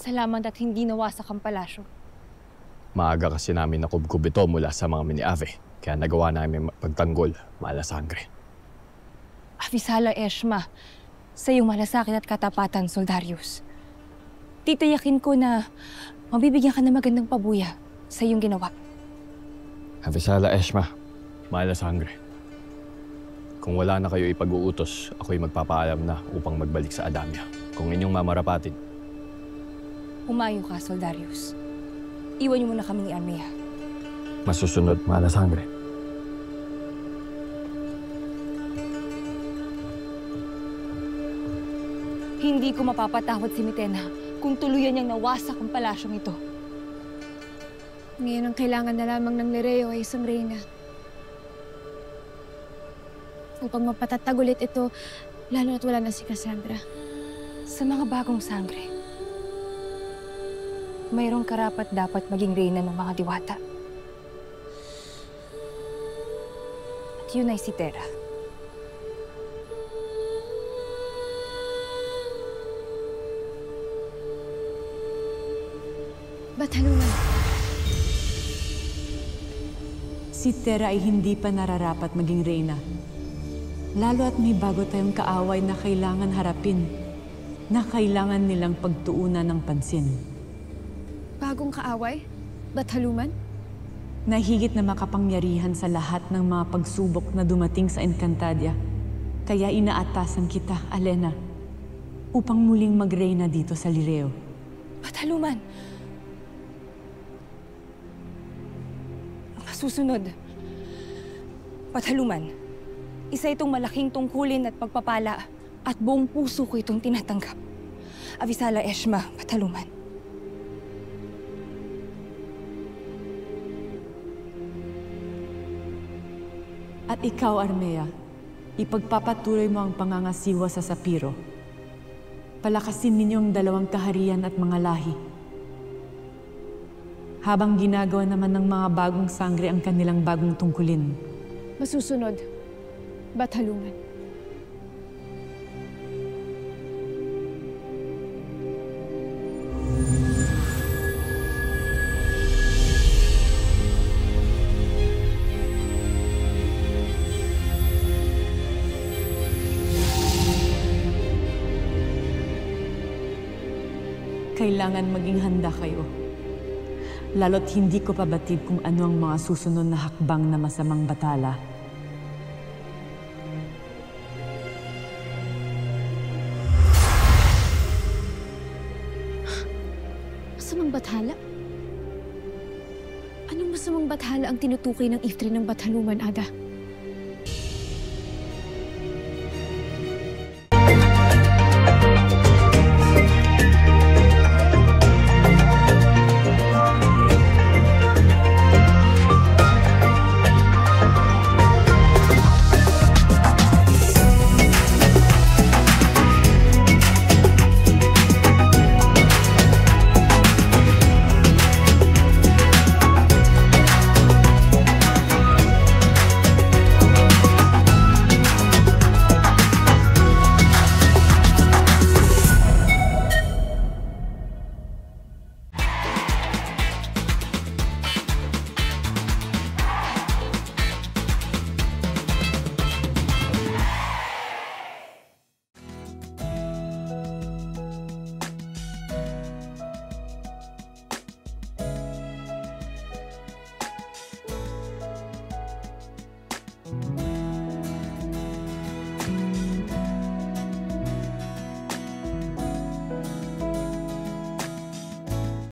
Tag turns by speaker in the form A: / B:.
A: Salamat at hindi nawasak ang palasyo.
B: Maaga kasi namin nakubkub ito mula sa mga mini-ave. Kaya nagawa namin pagtanggol, malasangre.
A: Avisala Eshma, sa iyong malasakit at katapatan, Soldarius. Titiyakin ko na mabibigyan ka ng magandang pabuya sa iyong ginawa.
B: Avisala Eshma, malasangre. Kung wala na kayo ipag-uutos, ako'y magpapaalam na upang magbalik sa Adamia. Kung inyong mamarapatin.
A: Humayo ka, Soldarius. Iwan niyo muna kami ni Armea.
B: Masusunod, malasangre.
A: Hindi ko mapapatawad si Mitena kung tuluyan niyang nawasak ang palasyong ito.
C: Ngayon ang kailangan na lamang ng Lireo ay isang reyna. Upang mapatatag ulit ito, lalo na't wala na si Cassandra.
A: Sa mga bagong sangre, mayroong karapat dapat maging reyna ng mga diwata. At yun ay si Terra.
C: Batalungan.
D: Si Terra ay hindi pa nararapat maging reyna. Lalo at may bago tayong kaaway na kailangan harapin, na kailangan nilang pagtuunan ng pansin.
C: Bagong kaaway? Bathaluman?
D: Na higit na makapangyarihan sa lahat ng mga pagsubok na dumating sa Encantadia. Kaya inaatasan kita, Alena, upang muling magreyna dito sa Lireo.
A: Bathaluman! Susunod. Bathaluman, isa itong malaking tungkulin at pagpapala at buong puso ko itong tinatanggap. Avisala Eshma, Bathaluman.
D: At ikaw, Armea, ipagpapatuloy mo ang pangangasiwa sa Sapiro. Palakasin ninyong dalawang kaharian at mga lahi. Habang ginagawa naman ng mga bagong sangre ang kanilang bagong tungkulin.
C: Masusunod. Bathaluman.
D: Kailangan maging handa kayo. Lalo't hindi ko pabatid kung ano ang mga susunod na hakbang na masamang batala.
C: Masamang bathala? Anong masamang bathala ang tinutukoy ng Iftri ng Bathaluman, Ada?